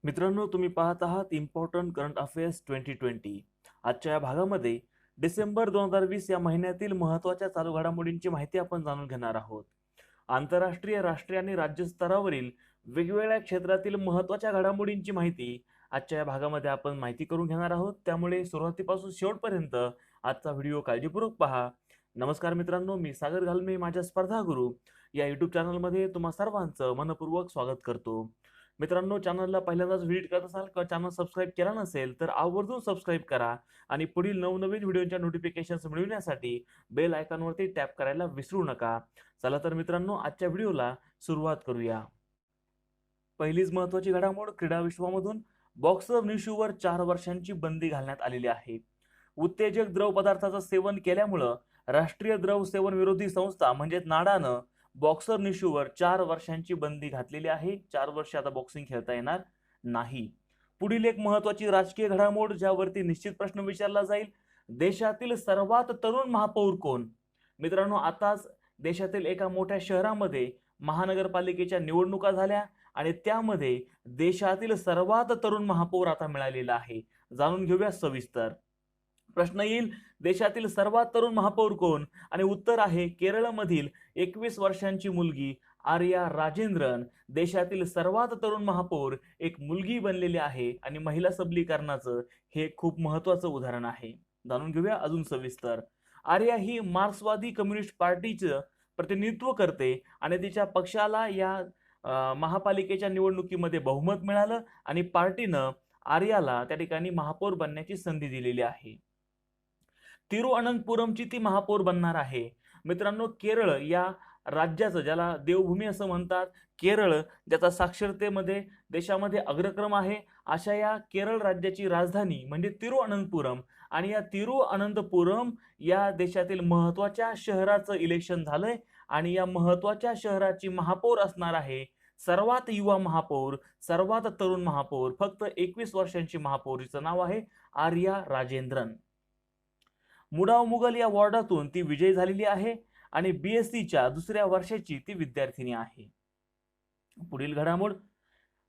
मित्रांनो, तुम्ही पाहत आहात इम्पॉर्टंट करंट अफेअर्स 2020. आजच्या या भागामध्ये डिसेंबर 2020 या महिन्यातील महत्त्वाच्या चालू घडामोडींची माहिती आपण जाणून घेणार आहोत. आंतरराष्ट्रीय, राष्ट्रीय आणि राज्य स्तरावरील वेगवेगळ्या क्षेत्रातील महत्त्वाच्या घडामोडींची माहिती आजच्या या भागामध्ये आपण माहिती करून घेणार आहोत. त्यामुळे सुरुवातीपासून शेवटपर्यंत आजचा व्हिडिओ काळजीपूर्वक पहा. नमस्कार मित्रांनो, मी सागर घालमे माझ्या स्पर्धा गुरु या युट्यूब चॅनलमध्ये तुम्हा सर्वांचं मनपूर्वक स्वागत करतो. मित्रांनो, चॅनलला पहिल्यांदाच व्हिजिट करत असाल किंवा चॅनल सबस्क्राईब केला नसेल तर आवर्जून सबस्क्राईब करा आणि पुढील नवनवीन व्हिडिओच्या नोटिफिकेशन्स मिळवण्यासाठी बेल आयकॉनवरती टॅप करायला विसरू नका. चला तर मित्रांनो, आजच्या व्हिडिओला सुरुवात करूया. पहिलीच महत्त्वाची घडामोड, क्रीडा विश्वामधून बॉक्सर निशूवर 4 वर्षांची बंदी घालण्यात आलेली आहे. उत्तेजक द्रव पदार्थाचं सेवन केल्यामुळं राष्ट्रीय द्रव सेवन विरोधी संस्था म्हणजे नाडानं बॉक्सर निशूवर 4 वर्षांची बंदी घातलेली आहे. 4 वर्ष आता बॉक्सिंग खेळता येणार नाही. पुढील एक महत्त्वाची राजकीय घडामोड ज्यावरती निश्चित प्रश्न विचारला जाईल, देशातील सर्वात तरुण महापौर कोण? मित्रांनो, आताच देशातील एका मोठ्या शहरामध्ये महानगरपालिकेच्या निवडणुका झाल्या आणि त्यामध्ये देशातील सर्वात तरुण महापौर आता मिळालेला आहे. जाणून घेऊया सविस्तर. प्रश्न येईल, देशातील सर्वात तरुण महापौर कोण? आणि उत्तर आहे केरळमधील 21 वर्षांची मुलगी आर्या राजेंद्रन देशातील सर्वात तरुण महापौर एक मुलगी बनलेली आहे आणि महिला सबलीकरणाचं हे खूप महत्त्वाचं उदाहरण आहे. जाणून घेऊया अजून सविस्तर. आर्या ही मार्क्सवादी कम्युनिस्ट पार्टीचं प्रतिनिधित्व करते आणि तिच्या पक्षाला या महापालिकेच्या निवडणुकीमध्ये बहुमत मिळालं आणि पार्टीनं आर्याला त्या ठिकाणी महापौर बनण्याची संधी दिलेली आहे. तिरुअनंतपुरमची ती महापौर बनणार आहे. मित्रांनो, केरळ या राज्याचं, ज्याला देवभूमी असं म्हणतात, केरळ ज्याचा साक्षरतेमध्ये देशामध्ये अग्रक्रम आहे, अशा या केरळ राज्याची राजधानी म्हणजे तिरुअनंतपुरम आणि या तिरुअनंतपुरम या देशातील महत्त्वाच्या शहराचं इलेक्शन झालंय आणि या महत्त्वाच्या शहराची महापौर असणार आहे सर्वात युवा महापौर, सर्वात तरुण महापौर, फक्त 21 वर्षांची महापौर. हिचं नाव आहे आर्या राजेंद्रन. मुडाव मुघल या वॉर्डातून ती विजयी झालेली आहे आणि BScच्या दुसऱ्या वर्षाची ती विद्यार्थिनी आहे. पुढील घडामोड,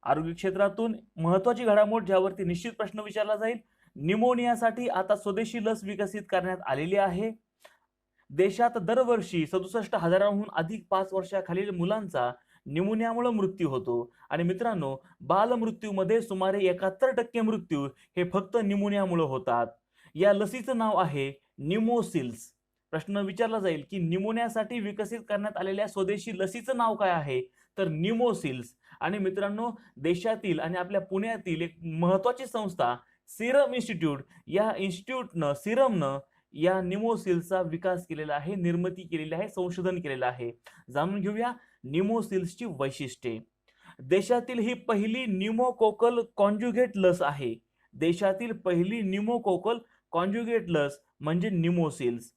आरोग्य क्षेत्रातून महत्त्वाची घडामोड ज्यावरती निश्चित प्रश्न विचारला जाईल. निमोनियासाठी आता स्वदेशी लस विकसित करण्यात आलेली आहे. देशात दरवर्षी 67,000हून अधिक 5 वर्षाखालील मुलांचा निमोनियामुळे मृत्यू होतो आणि मित्रांनो, बालमृत्यूमध्ये सुमारे 71% मृत्यू हे फक्त निमोनियामुळे होतात. या लसीचं नाव आहे निमोसिल्स. प्रश्न विचारला जाईल की निमोनियासाठी विकसित करण्यात आलेल्या स्वदेशी लसीचं नाव काय आहे? तर निमोसिल्स. आणि मित्रांनो, देशातील आणि आपल्या पुण्यातील एक महत्त्वाची संस्था सिरम इन्स्टिट्यूट या सिरमनं या निमोसिल्सचा विकास केलेला आहे, निर्मिती केलेली आहे, संशोधन केलेलं आहे. जाणून घेऊया निमोसिल्सची वैशिष्ट्ये. देशातील ही पहिली न्यूमोकोकल कॉन्जुगेट लस आहे. देशातील पहिली न्यूमोकोकल कॉन्जुगेट लस म्हणजे निमोसिल्स.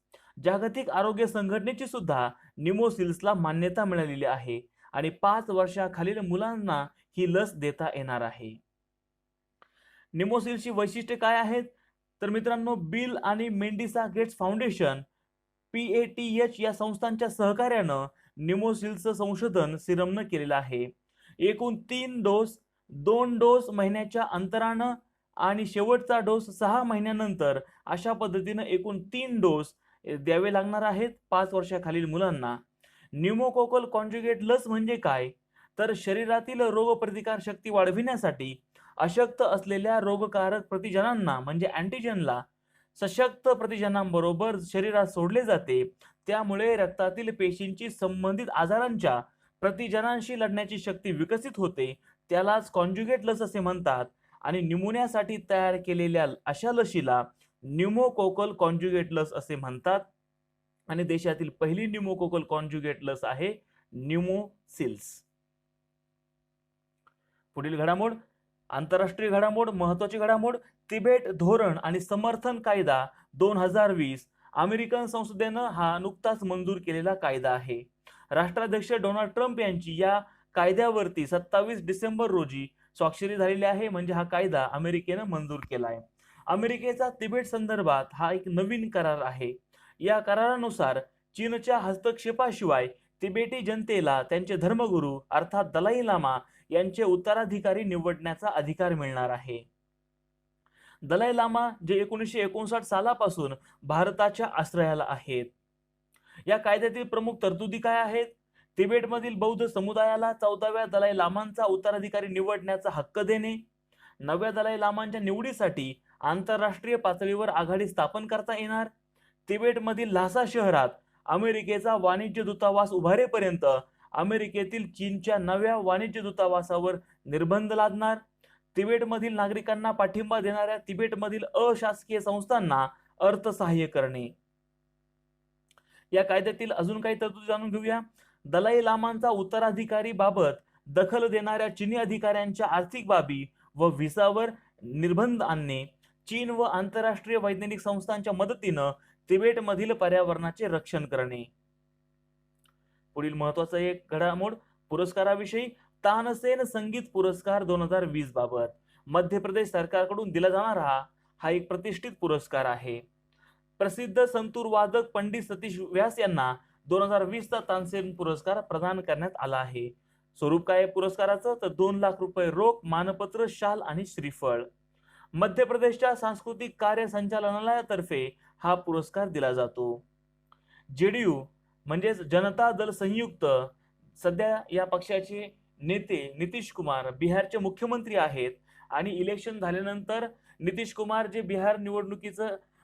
जागतिक आरोग्य संघटनेची सुद्धा निमोसिल्सला मान्यता मिळालेली आहे आणि 5 वर्षाखालील मुलांना ही लस देता येणार आहे. निमोसिल्सची वैशिष्ट्ये काय आहेत? तर मित्रांनो, बिल आणि मेंडिसा गेट्स फाउंडेशन PATH या संस्थांच्या सहकार्यानं निमोसिल्सचं संशोधन सिरमनं केलेलं आहे. एकूण 3 डोस, 2 डोस महिन्याच्या अंतरानं आणि शेवटचा डोस 6 महिन्यानंतर, अशा पद्धतीनं एकूण 3 डोस द्यावे लागणार आहेत 5 वर्षाखालील मुलांना. न्यूमोकोकल कॉन्जुगेट लस म्हणजे काय? तर शरीरातील रोगप्रतिकार शक्ती वाढविण्यासाठी अशक्त असलेल्या रोगकारक प्रतिजनांना म्हणजे अँटीजनला सशक्त प्रतिजनांबरोबर शरीरात सोडले जाते. त्यामुळे रक्तातील पेशींची संबंधित आजारांच्या प्रतिजनांशी लढण्याची शक्ती विकसित होते. त्यालाच कॉन्जुगेट लस असे म्हणतात आणि न्यूमोनियासाठी तयार केलेल्या अशा लशीला न्यूमोकोकल कॉन्जुगेट लस असे म्हणतात आणि देशातील पहिली न्यूमोकोकल कॉन्जुगेट लस आहे निमोसिल्स. पुढील घडामोड, आंतरराष्ट्रीय घडामोड, महत्त्वाची घडामोड, तिबेट धोरण आणि समर्थन कायदा 2020 अमेरिकन संसदेनं हा नुकताच मंजूर केलेला कायदा आहे. राष्ट्राध्यक्ष डोनाल्ड ट्रम्प यांची या कायद्यावरती 27 डिसेंबर रोजी स्वाक्षरी झालेली आहे. म्हणजे हा कायदा अमेरिकेनं मंजूर केला आहे. अमेरिकेचा तिबेट संदर्भात हा एक नवीन करार आहे. या करारानुसार चीनच्या हस्तक्षेपाशिवाय तिबेटी जनतेला त्यांचे धर्मगुरू अर्थात दलाई लामा यांचे उत्तराधिकारी निवडण्याचा अधिकार मिळणार आहे. दलाई लामा जे 1959 सालापासून भारताच्या आश्रयाला आहेत. या कायद्यातील प्रमुख तरतुदी काय आहेत? तिबेटमधील बौद्ध समुदायाला 14व्या दलाई लामांचा उत्तराधिकारी निवडण्याचा हक्क देणे, नव्या दलाई लामांच्या निवडीसाठी आंतरराष्ट्रीय पातळीवर आघाडी स्थापन करता येणार, तिबेटमधील ल्हासा शहरात अमेरिकेचा वाणिज्य दूतावास उभारेपर्यंत अमेरिकेतील चीनच्या नव्या वाणिज्य दूतावासावर निर्बंध लादणार, तिबेटमधील नागरिकांना पाठिंबा देणाऱ्या तिबेटमधील अशासकीय संस्थांना अर्थसहाय्य करणे. या कायद्यातील अजून काही तरतुदी जाणून घेऊया. दलाई लामांचा उत्तराधिकारी बाबत दखल देणाऱ्या चीनी अधिकाऱ्यांच्या आर्थिक बाबी व व्हिसावर निर्बंध आणणे, चीन व आंतरराष्ट्रीय वैज्ञानिक संस्थांच्या मदतीनं तिबेटमधील पर्यावरणाचे रक्षण करणे. पुढील महत्वाचा एक घडामोड पुरस्काराविषयी. तानसेन संगीत पुरस्कार 2020 बाबत मध्य प्रदेश सरकारकडून दिला जाणारा हा एक प्रतिष्ठित पुरस्कार आहे. प्रसिद्ध संतूर वादक पंडित सतीश व्यास यांना 2020 चा तानसेन पुरस्कार प्रदान करण्यात आला आहे. स्वरूप काय पुरस्काराचं तर 2 लाख रुपये रोख, मानपत्र, शाल आणि श्रीफळ. मध्य प्रदेशच्या सांस्कृतिक कार्य संचालनालयातर्फे हा पुरस्कार दिला जातो. जेडीयू म्हणजेच जनता दल संयुक्त, सध्या या पक्षाचे नेते नितीश कुमार बिहारचे मुख्यमंत्री आहेत आणि इलेक्शन झाल्यानंतर नितीश कुमार जे बिहार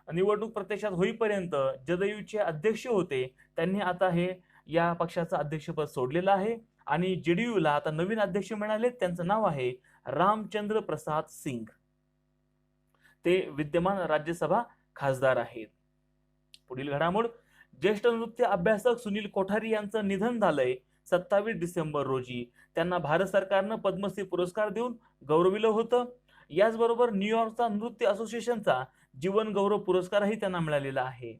निवडणूक प्रत्यक्षात होईपर्यंत जदयूचे अध्यक्ष होते, त्यांनी आता हे या पक्षाचं अध्यक्षपद सोडलेलं आहे आणि जेडीयूला आता नवीन अध्यक्ष मिळाले. त्यांचं नाव आहे रामचंद्र प्रसाद सिंग. ते विद्यमान राज्यसभा खासदार आहेत. पुढील घडामोड. ज्येष्ठ नृत्य अभ्यासक सुनील कोठारी यांचं निधन झालंय 27 डिसेंबर रोजी. त्यांना भारत सरकारनं पद्मश्री पुरस्कार देऊन गौरविलं होतं. याचबरोबर न्यूयॉर्कचा नृत्य असोसिएशनचा जीवन गौरव पुरस्कारही त्यांना मिळालेला आहे.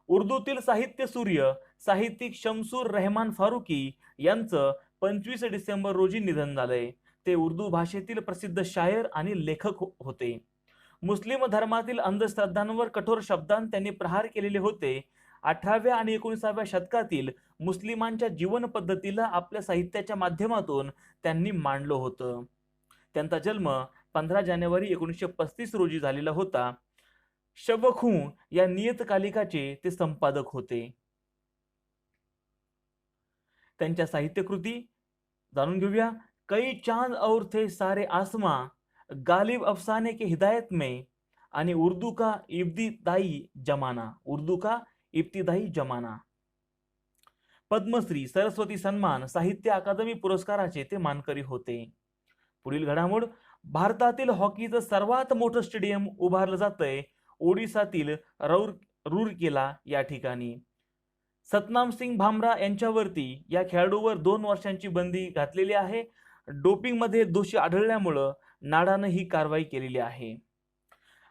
उर्दूतील साहित्य सूर्य साहित्यिक शमसूर रहमान फारुकी यांचं 25 डिसेंबर रोजी निधन झालंय. ते उर्दू भाषेतील प्रसिद्ध शायर आणि लेखक होते. मुस्लिम धर्मातील अंधश्रद्धांवर कठोर शब्दांत त्यांनी प्रहार केलेले होते. 18व्या आणि 19व्या शतकातील मुस्लिमांच्या जीवन पद्धतीला आपल्या साहित्याच्या माध्यमातून त्यांनी मांडलं होतं. त्यांचा जन्म 15 जानेवारी 1935 रोजी झालेला होता. शवखू या नियतकालिकाचे ते संपादक होते. त्यांच्या साहित्यकृती जाणून घेऊया. कई चांद और थे सारे आसमां, गालिब अफसाने के हिदायत में आणि उर्दू का इब्तिदाई जमाना. पद्मश्री, सरस्वती सन्मान, साहित्य अकादमी पुरस्काराचे ते मानकरी होते. पुढील घडामोड. भारतातील हॉकीचं सर्वात मोठं स्टेडियम उभारलं जातंय ओडिसातील रूरकेला या ठिकाणी. सतनाम सिंग भामरा यांच्यावरती या खेळाडूवर 2 वर्षांची बंदी घातलेली आहे. डोपिंग मध्ये दोषी आढळल्यामुळं नाडानं ही कारवाई केलेली आहे.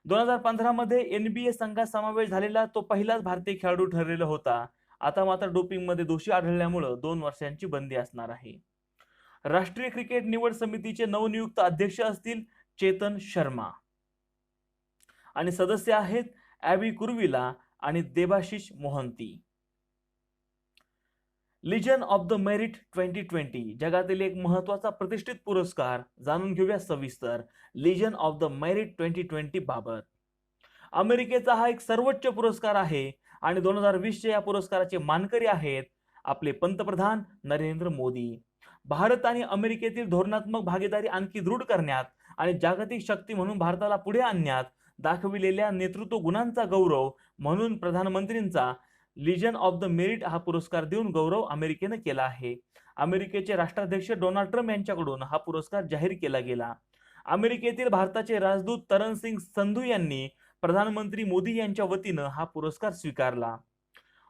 2015 मध्ये NBA संघात समावेश झालेला तो पहिलाच भारतीय खेळाडू ठरलेला होता. आता मात्र डोपिंग मध्ये दोषी आढळल्यामुळं 2 वर्षांची बंदी असणार आहे. राष्ट्रीय क्रिकेट निवड समितीचे नवनियुक्त अध्यक्ष असतील चेतन शर्मा आणि सदस्य आहेत ॲबी कुर्विला आणि Debashish Mohanty. Legion of the merit 2020 जगातील एक महत्वाचा प्रतिष्ठित पुरस्कार जाणून घेऊया सविस्तर. लिजन ऑफ द मेरिट 2020 बाबत. अमेरिकेचा हा एक सर्वोच्च पुरस्कार आहे आणि 2020 या पुरस्काराचे मानकरी आहेत आपले पंतप्रधान नरेंद्र मोदी. भारत आणि अमेरिकेतील धोरणात्मक भागीदारी आणखी दृढ करण्यात आणि जागतिक शक्ती म्हणून भारताला पुढे आणण्यात दाखविलेल्या नेतृत्व गुणांचा गौरव म्हणून प्रधानमंत्रींचा लिजन ऑफ द मेरिट हा पुरस्कार देऊन गौरव अमेरिकेने केला आहे. अमेरिकेचे राष्ट्राध्यक्ष डोनाल्ड ट्रम्प यांच्याकडून हा पुरस्कार जाहीर केला गेला. अमेरिकेतील भारताचे राजदूत तरनसिंग संधू यांनी प्रधानमंत्री मोदी यांच्या वतीनं हा पुरस्कार स्वीकारला.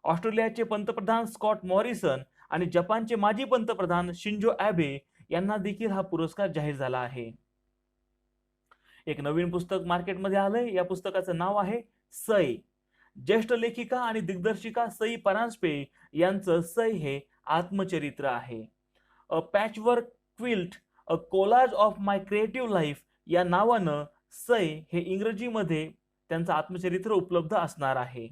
ऑस्ट्रेलियाचे पंतप्रधान स्कॉट मॉरिसन आणि जपानचे माजी पंतप्रधान शिंजो ॲबे यांना देखील हा पुरस्कार जाहीर झाला आहे. एक नवीन पुस्तक मार्केटमध्ये आलंय. या पुस्तकाचं नाव आहे सई. ज्येष्ठ लेखिका आणि दिग्दर्शिका सई परांजपे यांचं सई हे आत्मचरित्र आहे. A patchwork quilt, a collage of my creative life या नावानं सई हे इंग्रजीमध्ये त्यांचं आत्मचरित्र उपलब्ध असणार आहे.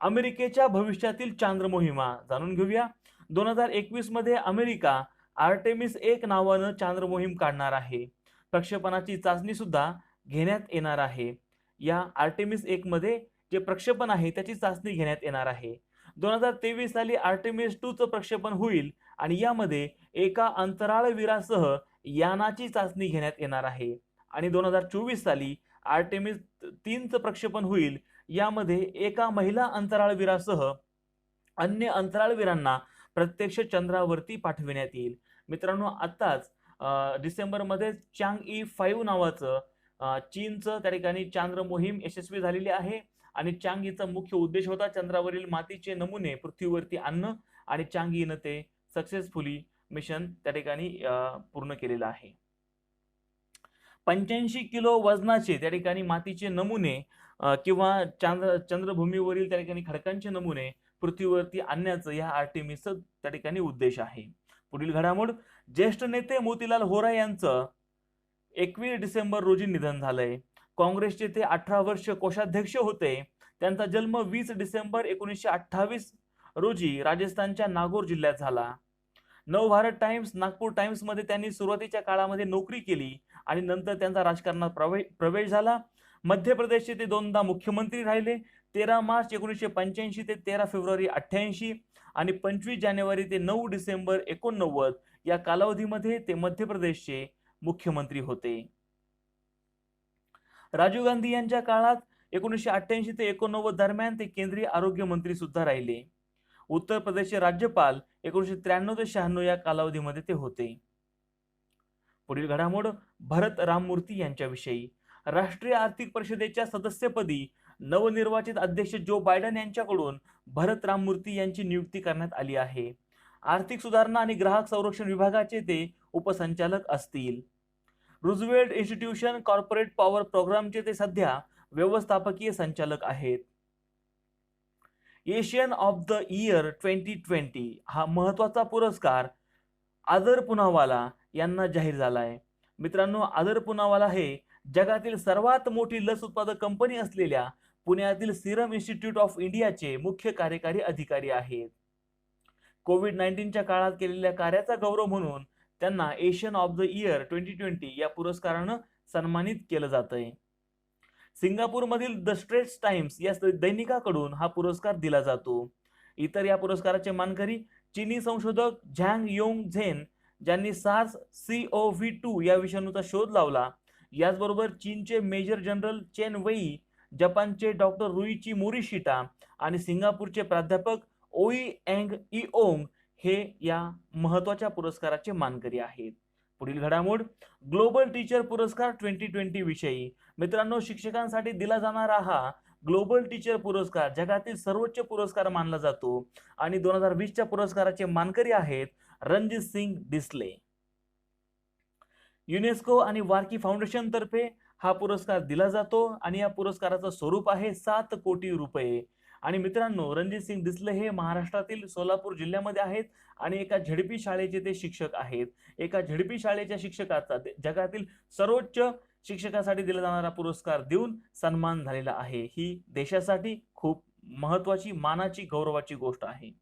अमेरिकेच्या भविष्यातील चांद्र मोहिमा जाणून घेऊया. 2021 मध्ये अमेरिका आर्टेमिस 1 नावानं चांद्र मोहीम काढणार आहे. प्रक्षेपणाची चाचणी सुद्धा घेण्यात येणार आहे. या आर्टेमिस 1 मध्ये जे प्रक्षेपण आहे त्याची चाचणी घेण्यात येणार आहे. 2023 साली आर्टेमिस 2चं प्रक्षेपण होईल आणि यामध्ये एका अंतराळवीरासह यानाची चाचणी घेण्यात येणार आहे. आणि 2024 साली आर्टेमिस 3चं प्रक्षेपण होईल. यामध्ये एका महिला अंतराळवीरासह अन्य अंतराळवीरांना प्रत्यक्ष चंद्रावरती पाठविण्यात येईल. मित्रांनो, आत्ताच डिसेंबरमध्ये चांगई 5 नावाचं चीनचं त्या ठिकाणी चांद्र मोहीम यशस्वी झालेली आहे. आणि चांगईचा मुख्य उद्देश होता चंद्रावरील मातीचे नमुने पृथ्वीवरती आणणं आणि चांगईनं ते सक्सेसफुली मिशन त्या ठिकाणी पूर्ण केलेलं आहे. 85 किलो वजनाचे त्या ठिकाणी मातीचे नमुने किंवा चंद्रभूमीवरील त्या ठिकाणी खडकांचे नमुने पृथ्वीवरती आणण्याचं या आर्टेमिसचा त्या ठिकाणी उद्देश आहे. पुढील घडामोड, ज्येष्ठ नेते मोतीलाल व्होरा यांचं 21 डिसेंबर रोजी निधन झालंय. काँग्रेसचे ते 18 वर्ष कोषाध्यक्ष होते. त्यांचा जन्म 20 डिसेंबर 1928 रोजी राजस्थानच्या नागौर जिल्ह्यात झाला. नवभारत टाइम्स, नागपूर टाइम्स मध्ये त्यांनी सुरुवातीच्या काळामध्ये नोकरी केली आणि नंतर त्यांचा राजकारणात प्रवेश झाला. मध्य प्रदेशचे ते 2दा मुख्यमंत्री राहिले. 13 मार्च 1985 ते 13 फेब्रुवारी 88 आणि 25 जानेवारी ते 9 डिसेंबर 89 या कालावधीमध्ये ते मध्य प्रदेशचे मुख्यमंत्री होते. राजीव गांधी यांच्या काळात 1988 ते 89 दरम्यान ते केंद्रीय आरोग्य मंत्री सुद्धा राहिले. उत्तर प्रदेशचे राज्यपाल 1993 ते 96 या कालावधीमध्ये ते होते. पुढील घडामोड, भरत राममूर्ती यांच्याविषयी. राष्ट्रीय आर्थिक परिषदेच्या सदस्यपदी नवनिर्वाचित अध्यक्ष जो बायडन यांच्याकडून भरत राममूर्ती यांची नियुक्ती करण्यात आली आहे. आर्थिक सुधारणा आणि ग्राहक संरक्षण विभागाचे ते उपसंचालक असतील. रुझवेल्ट इन्स्टिट्यूशन कॉर्पोरेट पॉवर प्रोग्रामचे ते सध्या व्यवस्थापकीय संचालक आहेत. एशियन ऑफ द इयर 2020 हा महत्वाचा पुरस्कार आदर पूनावाला यांना जाहीर झाला आहे. मित्रांनो, आदर पूनावाला हे जगातील सर्वात मोठी लस उत्पादक कंपनी असलेल्या पुण्यातील सिरम इन्स्टिट्यूट ऑफ इंडियाचे मुख्य कार्यकारी अधिकारी आहेत. कोविड-19च्या काळात केलेल्या कार्याचा गौरव म्हणून त्यांना एशियन ऑफ द इयर 2020 या पुरस्कारानं सन्मानित केलं जातंय. सिंगापूरमधील द स्ट्रेट्स टाइम्स या दैनिकाकडून हा पुरस्कार दिला जातो. इतर या पुरस्काराचे मानकरी चीनी संशोधक झँग योंग झेन, ज्यांनी SARS-CoV-2 या विषाणूचा शोध लावला. याचबरोबर चीनचे मेजर जनरल चेन वेई, जपानचे डॉक्टर रुईची मोरिशिटा आणि सिंगापूरचे प्राध्यापक ओई एंग इओंग हे या महत्वाच्या पुरस्काराचे मानकरी आहेत. पुढील घडामोड, ग्लोबल टीचर पुरस्कार 2020 विषयी. मित्रांनो, शिक्षकांसाठी दिला जाणारा हा ग्लोबल टीचर पुरस्कार जगातील सर्वोच्च पुरस्कार मानला जातो आणि 2020च्या पुरस्काराचे मानकरी आहेत रणजित सिंग डिसले. युनेस्को आणि वार्की फाउंडेशन तर्फे हा पुरस्कार दिला जातो आणि या पुरस्काराचं स्वरूप आहे 7 कोटी रुपये. आणि मित्रांनो, रणजित सिंग डिसले हे महाराष्ट्रातील सोलापूर जिल्ह्यामध्ये आहेत आणि एका झेडपी शाळेचे ते शिक्षक आहेत. एका झेडपी शाळेच्या शिक्षकाचा जगातील सर्वोच्च शिक्षकासाठी दिला जाणारा पुरस्कार देऊन सन्मान झालेला आहे. ही देशासाठी खूप महत्वाची, मानाची, गौरवाची गोष्ट आहे.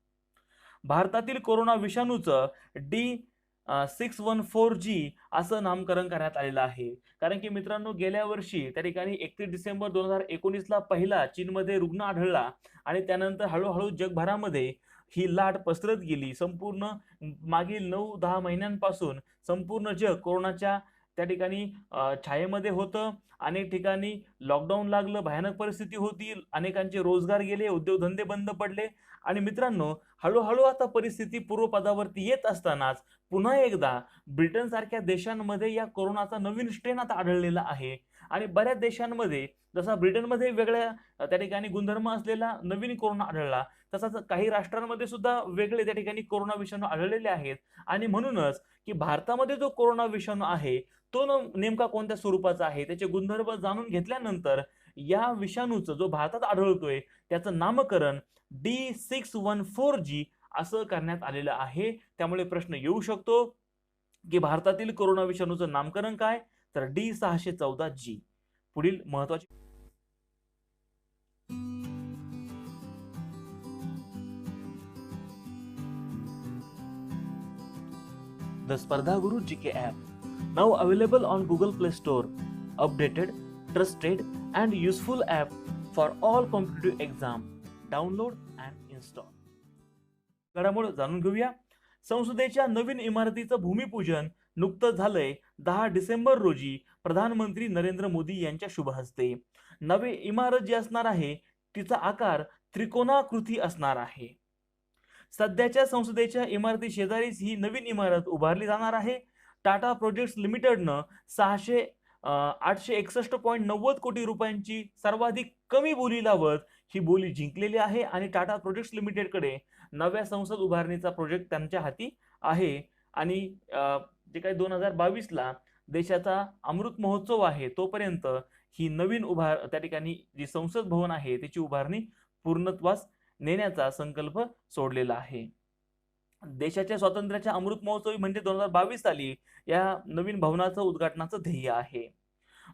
भारतातील कोरोना विषाणूचं D614G असं नामकरण करण्यात आलेलं आहे. कारण की मित्रांनो, गेल्या वर्षी त्या ठिकाणी 31 डिसेंबर 2019 पहिला चीनमध्ये रुग्ण आढळला आणि त्यानंतर हळूहळू जगभरामध्ये ही लाट पसरत गेली. संपूर्ण मागील 9-10 महिन्यांपासून संपूर्ण जग कोरोनाच्या त्या ठिकाणी छायेमध्ये होतं. अनेक ठिकाणी लॉकडाऊन लागलं, भयानक परिस्थिती होती, अनेकांचे रोजगार गेले, उद्योगधंदे बंद पडले. आणि मित्रांनो, हळूहळू आता परिस्थिती पूर्वपदावरती येत असतानाच पुन्हा एकदा ब्रिटन सारख्या देशांमध्ये या कोरोनाचा नवीन स्ट्रेन आता आढळलेला आहे. आणि बऱ्याच देशांमध्ये, जसा ब्रिटनमध्ये वेगळ्या त्या ठिकाणी गुणधर्म असलेला नवीन कोरोना आढळला, तसाच काही राष्ट्रांमध्ये सुद्धा वेगळे त्या ठिकाणी कोरोना विषाणू आढळलेले आहेत. आणि म्हणूनच की भारतामध्ये जो कोरोना विषाणू आहे तो नेमका कोणत्या स्वरूपाचा आहे, त्याचे गुणधर्म जाणून घेतल्यानंतर या विषाणूचं जो भारतात आढळतोय त्याचं नामकरण D614G असं करण्यात आलेलं आहे. त्यामुळे प्रश्न येऊ शकतो की भारतातील कोरोना विषाणूचं नामकरण काय, तर D614G. पुढील महत्वाचे The Spardha Guru GK app, now available on Google Play Store, updated, trusted and useful app for all competitive exam. Download and install. घडामोड जाणून घेऊया. संसदेच्या नवीन इमारतीचं भूमिपूजन नुकतंच झालंय 10 डिसेंबर रोजी प्रधानमंत्री नरेंद्र मोदी यांच्या शुभ हस्ते. नवी इमारत जी असणार आहे तिचा आकार त्रिकोणाकृती असणार आहे. सध्याच्या संसदेच्या इमारती शेजारीच ही नवीन इमारत उभारली जाणार आहे. टाटा प्रोजेक्ट्स लिमिटेडनं 861.90 कोटी रुपयांची सर्वाधिक कमी बोली लावत ही बोली जिंकलेली आहे आणि टाटा प्रोजेक्ट्स लिमिटेडकडे नव्या संसद उभारणीचा प्रोजेक्ट त्यांच्या हाती आहे. आणि जे काही 2022ला देशाचा अमृत महोत्सव आहे तोपर्यंत ही नवीन त्या ठिकाणी जी संसद भवन आहे त्याची उभारणी पूर्णत्वास नेण्याचा संकल्प सोडलेला आहे. देशाच्या स्वातंत्र्याच्या अमृत महोत्सवी म्हणजे 2022 साली या नवीन भवनाचं उद्घाटनाचं ध्येय आहे.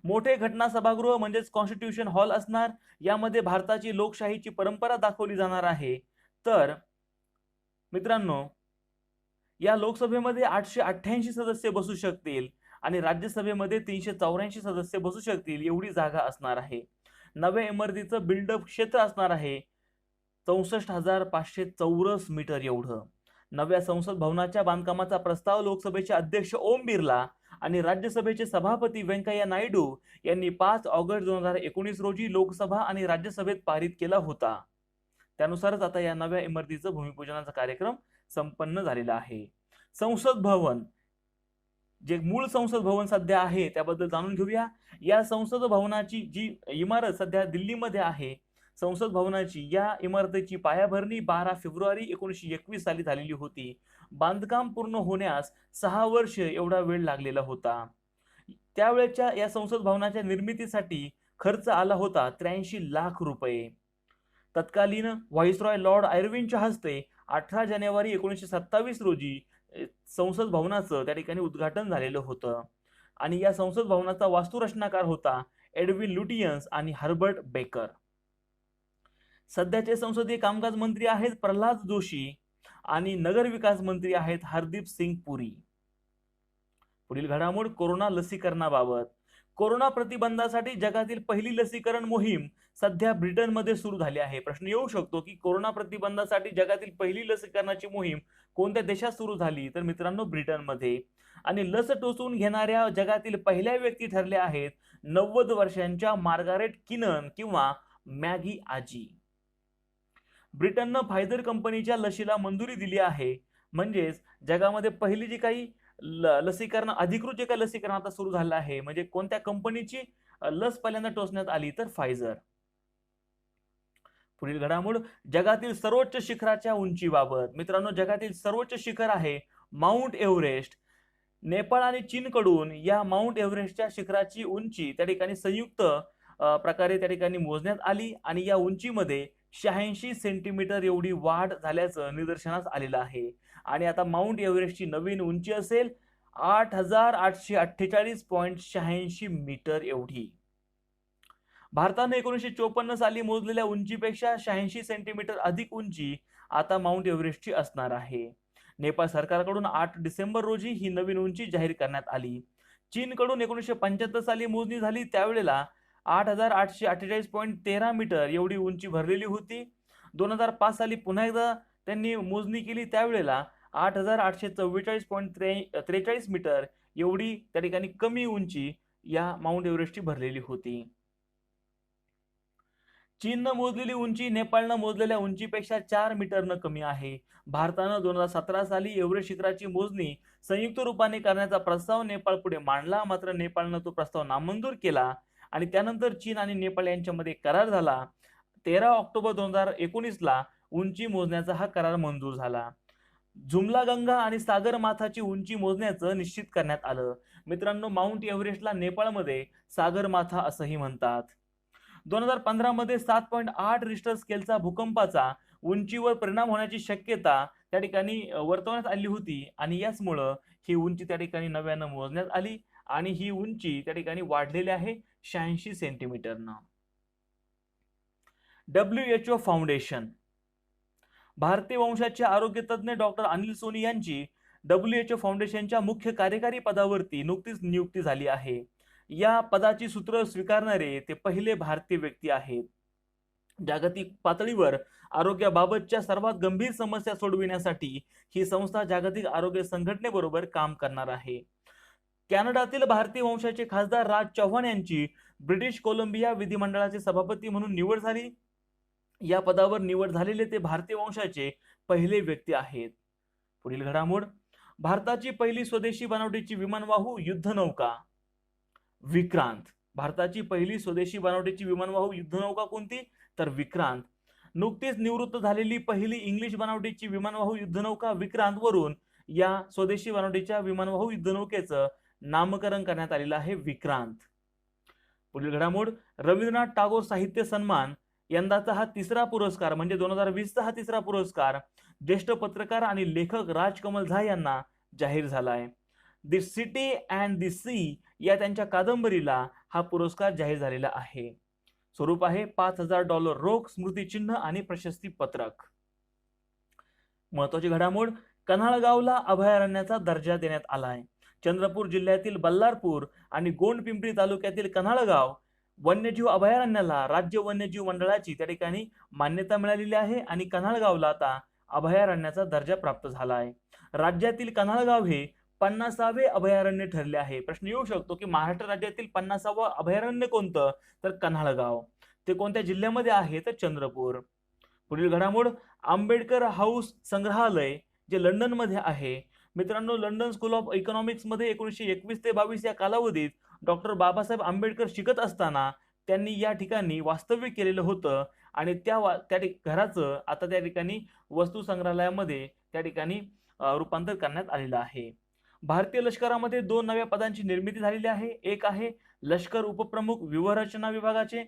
मोठे घटना सभागृह म्हणजेच कॉन्स्टिट्यूशन हॉल असणार. यामध्ये भारताची लोकशाहीची परंपरा दाखवली जाणार आहे. तर मित्रांनो, या लोकसभेमध्ये 888 सदस्य बसू शकतील आणि राज्यसभेमध्ये 384 सदस्य बसू शकतील एवढी जागा असणार आहे. नव्या इमारतीचं बिल्डअप क्षेत्र असणार आहे 64,500 चौरस मीटर एवढं. नव्या संसद भवनाच्या बांधकामाचा प्रस्ताव लोकसभेचे अध्यक्ष ओम बिर्ला आणि राज्यसभेचे सभापती व्यंकय्या नायडू यांनी 5 ऑगस्ट 2019 रोजी लोकसभा आणि राज्यसभेत पारित केला होता. त्यानुसारच आता या नव्या इमारतीचं भूमिपूजनाचा कार्यक्रम संपन्न झालेला आहे. संसद भवन, जे मूळ संसद भवन सध्या आहे त्याबद्दल जाणून घेऊया. या संसद भवनाची जी इमारत सध्या दिल्लीमध्ये आहे, संसद भवनाची या इमारतीची पायाभरणी 12 फेब्रुवारी 1921 साली झालेली होती. बांधकाम पूर्ण होण्यास 6 वर्ष एवढा वेळ लागलेला होता. त्यावेळेच्या या संसद भवनाच्या निर्मितीसाठी खर्च आला होता 83 लाख रुपये. तत्कालीन व्हाईसरॉय लॉर्ड आयर्विनच्या हस्ते 18 जानेवारी 1927 रोजी संसद भवनाचं त्या ठिकाणी उद्घाटन झालेलं होतं. आणि या संसद भवनाचा वास्तुरचनाकार होता एडविन लुटियन्स आणि हर्बर्ट बेकर. सध्याचे संसदीय कामकाज मंत्री आहेत प्रल्हाद जोशी आणि नगर विकास मंत्री आहेत हरदीप सिंग पुरी. पुढील घडामोड कोरोना लसीकरणाबाबत. कोरोना प्रतिबंधासाठी जगातील पहिली लसीकरण मोहीम सध्या ब्रिटनमध्ये सुरू झाली आहे. प्रश्न येऊ शकतो की कोरोना प्रतिबंधासाठी जगातील पहिली लसीकरणाची मोहीम कोणत्या देशात सुरू झाली? तर मित्रांनो, ब्रिटनमध्ये. आणि लस टोचून घेणाऱ्या जगातील पहिल्या व्यक्ती ठरल्या आहेत 90 वर्षांच्या मार्गारेट किनन किंवा मॅगी आजी. ब्रिटननं फायझर कंपनीच्या लशीला मंजुरी दिली आहे. म्हणजेच जगामध्ये पहिली जी काही लसीकरण अधिकृत जे काही लसीकरण आता सुरू झालं आहे, म्हणजे कोणत्या कंपनीची लस पहिल्यांदा टोचण्यात आली तर फायझर. पुढील घडामोड जगातील सर्वोच्च शिखराच्या उंचीबाबत. मित्रांनो, जगातील सर्वोच्च शिखर आहे माउंट एव्हरेस्ट. नेपाळ आणि चीनकडून या माउंट एव्हरेस्टच्या शिखराची उंची त्या ठिकाणी संयुक्त प्रकारे त्या ठिकाणी मोजण्यात आली आणि या उंचीमध्ये 86 सेंटीमीटर एवढी वाढ झाल्याचं निदर्शनास आलेलं आहे. आणि आता माउंट एव्हरेस्टची नवीन उंची असेल 8,848.86 मीटर एवढी. भारताने 1954 साली मोजलेल्या उंचीपेक्षा 86 सेंटीमीटर अधिक उंची आता माउंट एव्हरेस्टची असणार आहे. नेपाळ सरकारकडून 8 डिसेंबर रोजी ही नवीन उंची जाहीर करण्यात आली. चीनकडून 1975 साली मोजणी झाली, त्यावेळेला 8,848.13 मीटर एवढी उंची भरलेली होती. 2005 साली पुन्हा एकदा त्यांनी मोजणी केली, त्यावेळेला 8,844.43 मीटर एवढी त्या ठिकाणी कमी उंची या माउंट एव्हरेस्टची भरलेली होती. चीननं मोजलेली उंची नेपाळनं मोजलेल्या उंचीपेक्षा 4 मीटरनं कमी आहे. भारतानं 2017 साली एव्हरेस्ट शिखराची मोजणी संयुक्त रूपाने करण्याचा प्रस्ताव नेपाळ पुढे मांडला, मात्र नेपाळनं तो प्रस्ताव नामंजूर केला आणि त्यानंतर चीन आणि नेपाळ यांच्यामध्ये करार झाला. 13 ऑक्टोबर 2019ला उंची मोजण्याचा हा करार मंजूर झाला. जुमला गंगा आणि सागर माथाची उंची मोजण्याचं निश्चित करण्यात आलं. मित्रांनो, माउंट एव्हरेस्टला नेपाळमध्ये सागर माथा असंही म्हणतात. 2015 मध्ये 7.8 रिश्टर स्केलचा भूकंपाचा उंचीवर परिणाम होण्याची शक्यता त्या ठिकाणी वर्तवण्यात आली होती आणि याचमुळं ही उंची त्या ठिकाणी नव्यानं मोजण्यात आली आणि ही उंची त्या ठिकाणी वाढलेली आहे 86 सेंटीमीटरनं. WHO foundation. भारतीय वंशाचे आरोग्य तज्ञ डॉक्टर अनिल सोनी यांची WHO फाउंडेशनच्या मुख्य कार्यकारी पदावरती नुकतीच नियुक्ती झाली आहे. या पदाची सूत्र स्वीकारणारे ते पहिले भारतीय व्यक्ती आहेत. जागतिक पातळीवर आरोग्याबाबतच्या सर्वात गंभीर समस्या सोडविण्यासाठी ही संस्था जागतिक आरोग्य संघटनेबरोबर काम करणार आहे. कॅनडातील भारतीय वंशाचे खासदार राज चव्हाण यांची ब्रिटिश कोलंबिया विधिमंडळाचे सभापती म्हणून निवड झाली. या पदावर निवड झालेले ते भारतीय वंशाचे पहिले व्यक्ती आहेत. पुढील घडामोड, भारताची पहिली स्वदेशी बनावटीची विमानवाहू युद्धनौका विक्रांत. भारताची पहिली स्वदेशी बनावटीची विमानवाहू युद्धनौका कोणती? तर विक्रांत. नुकतीच निवृत्त झालेली पहिली इंग्लिश बनावटीची विमानवाहू युद्धनौका विक्रांत वरून या स्वदेशी बनावटीच्या विमानवाहू युद्धनौकेचं नामकरण करण्यात आलेलं आहे, विक्रांत. पुढील घडामोड, रवींद्रनाथ टागोर साहित्य सन्मान यंदाचा हा तिसरा पुरस्कार म्हणजे 2020चा हा तिसरा पुरस्कार ज्येष्ठ पत्रकार आणि लेखक राजकमल झा यांना जाहीर झाला आहे. The city and the sea या त्यांच्या कादंबरीला हा पुरस्कार जाहीर झालेला आहे. स्वरूप आहे $5,000 रोख, स्मृतिचिन्ह आणि प्रशस्ती पत्रक. महत्वाची घडामोड, कन्हाळगावला अभयारण्याचा दर्जा देण्यात आलाय. चंद्रपूर जिल्ह्यातील बल्लारपूर आणि गोंडपिंपरी तालुक्यातील कन्हाळगाव वन्यजीव अभयारण्याला राज्य वन्यजीव मंडळाची त्या ठिकाणी मान्यता मिळालेली आहे आणि कन्हाळगावला आता अभयारण्याचा दर्जा प्राप्त झाला आहे. राज्यातील कन्हाळगाव हे 50वे अभयारण्य ठरले आहे. प्रश्न येऊ शकतो की महाराष्ट्र राज्यातील 50वं अभयारण्य कोणतं? तर कन्हाळगाव. ते कोणत्या जिल्ह्यामध्ये आहे? तर चंद्रपूर. पुढील घडामोड, आंबेडकर हाऊस संग्रहालय जे लंडन मध्ये आहे. मित्रांनो, लंडन स्कूल ऑफ इकॉनॉमिक्स मध्ये 1921 ते 22 या कालावधीत डॉक्टर बाबासाहेब आंबेडकर शिकत असताना त्यांनी या ठिकाणी वास्तव्य केलेलं होतं आणि त्या घराचं आता त्या ठिकाणी वस्तू संग्रहालयामध्ये त्या ठिकाणी रूपांतर करण्यात आलेलं आहे. भारतीय लष्करामध्ये 2 नव्या पदांची निर्मिती झालेली आहे. एक आहे लष्कर उपप्रमुख व्यूहरचना विभागाचे.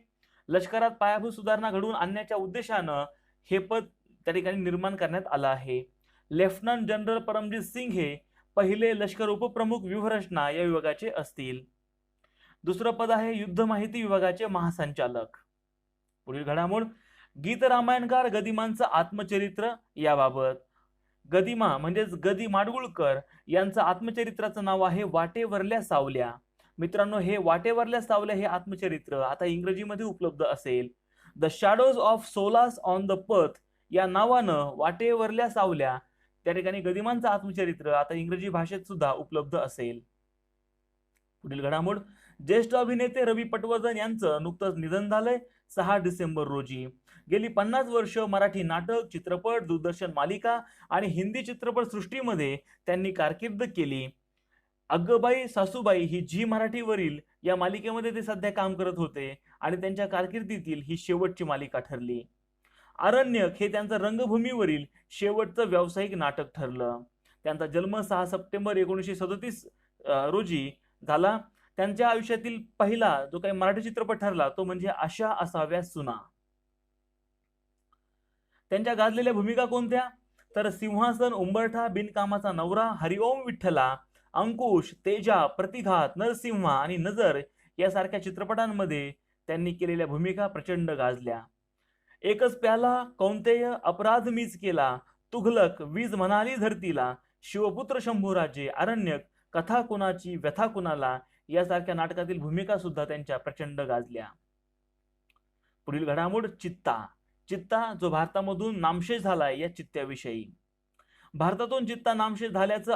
लष्करात पायाभूत सुधारणा घडवून आणण्याच्या उद्देशानं हे पद त्या ठिकाणी निर्माण करण्यात आलं आहे. लेफ्टनंट जनरल परमजीत सिंग हे पहिले लष्कर उपप्रमुख व्यूहरचना या विभागाचे असतील. दुसरं पद आहे युद्ध माहिती विभागाचे महासंचालक. पुढील घडामोड, गीत रामायणकार गदिमांचं आत्मचरित्र याबाबत. गदिमा म्हणजेच गदी माडगुळकर यांचं आत्मचरित्राचं नाव आहे वाटेवरल्या सावल्या. मित्रांनो, हे वाटेवरल्या सावल्या हे आत्मचरित्र आता इंग्रजीमध्ये उपलब्ध असेल. The shadows of solas on the path या नावानं वाटेवरल्या सावल्या त्या ठिकाणी गदिमांचं आत्मचरित्र आता इंग्रजी भाषेत सुद्धा उपलब्ध असेल. पुढील घडामोड, ज्येष्ठ अभिनेते रवी पटवर्धन यांचं नुकतंच निधन झालंय 6 डिसेंबर रोजी. गेली 50 वर्ष मराठी नाटक, चित्रपट, दूरदर्शन मालिका आणि हिंदी चित्रपट सृष्टीमध्ये त्यांनी कारकीर्द केली. अग्गबाई सासूबाई ही झी मराठीवरील या मालिकेमध्ये ते सध्या काम करत होते आणि त्यांच्या कारकिर्दीतील ही शेवटची मालिका ठरली. अरण्यक हे त्यांचं रंगभूमीवरील शेवटचं व्यावसायिक नाटक ठरलं. त्यांचा जन्म 6 सप्टेंबर 1937 रोजी झाला. त्यांच्या आयुष्यातील पहिला जो काही मराठी चित्रपट ठरला तो म्हणजे आशा असाव्या सुना. त्यांच्या गाजलेल्या भूमिका कोणत्या? तर सिंहासन, उंबरठा, बिनकामाचा नवरा, हरिओम विठ्ठला, अंकुश, तेजा, प्रतिघात, नरसिंहा आणि नजर यासारख्या चित्रपटांमध्ये त्यांनी केलेल्या भूमिका प्रचंड गाजल्या. एकच प्याला, कौंतेय, अपराध मीच केला, तुघलक, वीज म्हणाली धरतीला, शिवपुत्र शंभूराजे, अरण्यक, कथा कुणाची व्यथा कुणाला यासारख्या नाटकातील भूमिका सुद्धा त्यांच्या प्रचंड गाजल्या. पुढील घडामोड, चित्ता. चित्ता जो भारतामधून नामशेष झालाय या चित्त्याविषयी. भारतातून चित्ता नामशेष झाल्याचं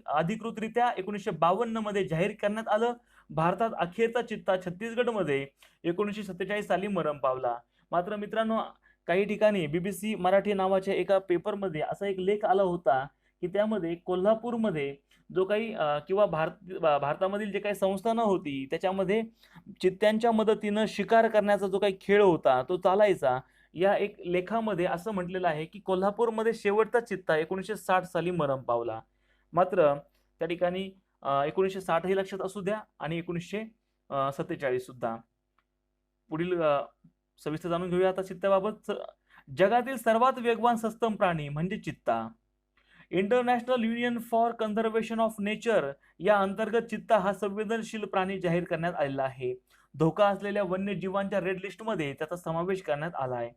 अधिकृतरित्या 1952 मध्ये जाहीर करण्यात आलं. भारतात अखेरचा चित्ता छत्तीसगडमध्ये 1947 साली मरण पावला. मात्र मित्रांनो, काही ठिकाणी BBC मराठी नावाच्या एका पेपरमध्ये असा एक लेख आला होता की त्यामध्ये कोल्हापूरमध्ये जो काही किंवा भारतामधील जे काही संस्थानं होती त्याच्यामध्ये चित्त्यांच्या मदतीनं शिकार करण्याचा जो काही खेळ होता तो चालायचा. या एक लेखामध्ये असं म्हटलेलं आहे की कोल्हापूरमध्ये शेवटचा चित्ता 1960 साली मरण पावला. मात्र त्या ठिकाणी 1960 ही लक्षात असू द्या आणि 1947 सुद्धा. पुढील सविस्तर जाणून घेऊया आता चित्त्याबाबत. जगातील सर्वात वेगवान सस्तन प्राणी म्हणजे चित्ता. International union for conservation of nature या अंतर्गत चित्ता हा संवेदनशील प्राणी जाहीर करण्यात आलेला आहे. धोका असलेल्या वन्यजीवांच्या रेड लिस्ट मध्ये त्याचा समावेश करण्यात आला आहे.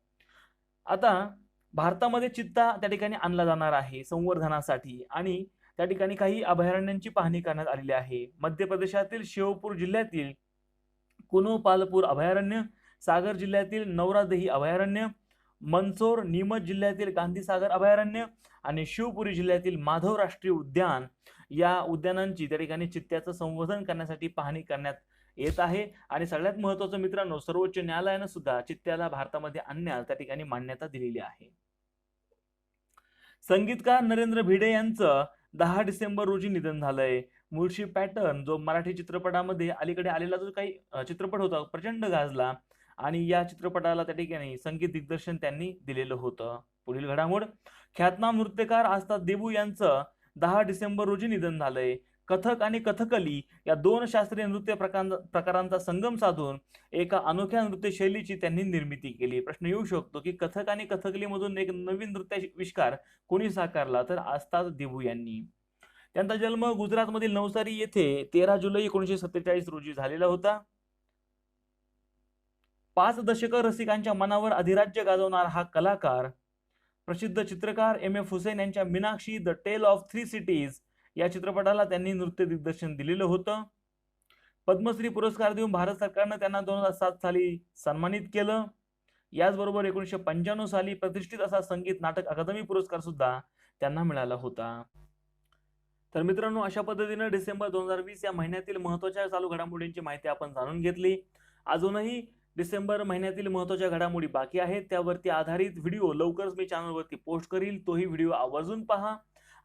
आता भारतामध्ये चित्ता त्या ठिकाणी आणला जाणार आहे संवर्धनासाठी आणि त्या ठिकाणी काही अभयारण्यांची पाहणी करण्यात आलेली आहे. मध्य प्रदेशातील शिवपूर जिल्ह्यातील कुनोपालपूर अभयारण्य, सागर जिल्ह्यातील नौरादेही अभयारण्य, मंदसौर नीमच जिल्ह्यातील गांधीसागर अभयारण्य आणि शिवपुरी जिल्ह्यातील माधव राष्ट्रीय उद्यान या उद्यानांची त्या ठिकाणी चित्त्याचं संवर्धन करण्यासाठी पाहणी करण्यात येत आहे. आणि सगळ्यात महत्त्वाचं मित्रांनो, सर्वोच्च न्यायालयानं सुद्धा चित्त्याला भारतामध्ये आणण्यास त्या ठिकाणी मान्यता दिलेली आहे. संगीतकार नरेंद्र भिडे यांचं 10 डिसेंबर रोजी निधन झालंय. मुळशी पॅटर्न जो मराठी चित्रपटामध्ये अलीकडे आलेला जो काही चित्रपट होता प्रचंड गाजला आणि या चित्रपटाला त्या ठिकाणी संगीत दिग्दर्शन त्यांनी दिलेलं होतं. पुढील घडामोड, ख्यातनाम नृत्यकार आस्ताद देबू यांचं 10 डिसेंबर रोजी निधन झालंय. कथक आणि कथकली या दोन शास्त्रीय नृत्य प्रकारांचा संगम साधून एका अनोख्या नृत्य शैलीची त्यांनी निर्मिती केली. प्रश्न येऊ शकतो की कथक आणि कथकली मधून एक नवीन नृत्याविष्कार कोणी साकारला, तर आस्ताद देबू यांनी. त्यांचा जन्म गुजरातमधील नवसारी येथे 13 जुलै 1947 रोजी झालेला होता. 5 दशकं रसिकांच्या मनावर अधिराज्य गाजवणारा हा कलाकार प्रसिद्ध चित्रकार M.F. हुसैन यांच्या Meenaxi the tale of 3 cities या चित्रपटाला त्यांनी नृत्य दिग्दर्शन दिलेलं होतं. पद्मश्री पुरस्कार देऊन भारत सरकारनं त्यांना 2007 साली सन्मानित केलं. याचबरोबर 1995 साली प्रतिष्ठित असा संगीत नाटक अकादमी पुरस्कार सुद्धा त्यांना मिळाला होता. तर मित्रांनो, अशा पद्धतीने डिसेंबर 2020 या महिन्यातील महत्त्वाच्या चालू घडामोडींची माहिती आपण जाणून घेतली. अजूनही डिसेंबर महिन्यातील महत्त्वाच्या घडामोडी बाकी आहेत, त्यावरती आधारित व्हिडिओ लवकरच मी चॅनलवरती पोस्ट करील. तोही व्हिडिओ आवर्जून पहा.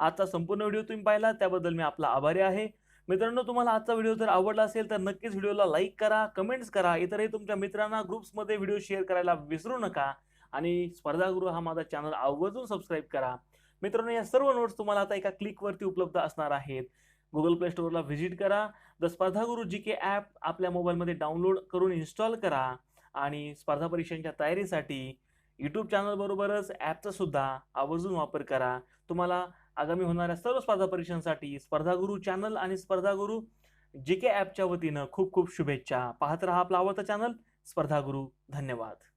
आजचा संपूर्ण व्हिडिओ तुम्ही पाहिला त्याबद्दल मी आपला आभारी आहे. मित्रांनो, तुम्हाला आजचा व्हिडिओ जर आवडला असेल तर नक्कीच व्हिडिओला लाईक करा, कमेंट्स करा, इतरही तुमच्या मित्रांना ग्रुप्समध्ये व्हिडिओ शेअर करायला विसरू नका आणि स्पर्धागुरू हा माझा चॅनल आवर्जून सबस्क्राईब करा. मित्रांनो, या सर्व नोट्स तुम्हाला आता एका क्लिकवरती उपलब्ध असणार आहेत. गुगल प्ले स्टोअरला व्हिजिट करा, द स्पर्धागुरू GK ॲप आपल्या मोबाईलमध्ये डाउनलोड करून इन्स्टॉल करा आणि स्पर्धा परीक्षांच्या तयारीसाठी यूट्यूब चॅनल बरोबरच ॲपचा सुद्धा आवर्जून वापर करा. तुम्हाला आगामी होणाऱ्या सर्व स्पर्धा परीक्षांसाठी स्पर्धागुरू चॅनल आणि स्पर्धागुरू GK ॲपच्या वतीनं खूप खूप शुभेच्छा. पाहत रहा आपला आवडता चॅनल स्पर्धागुरू. धन्यवाद.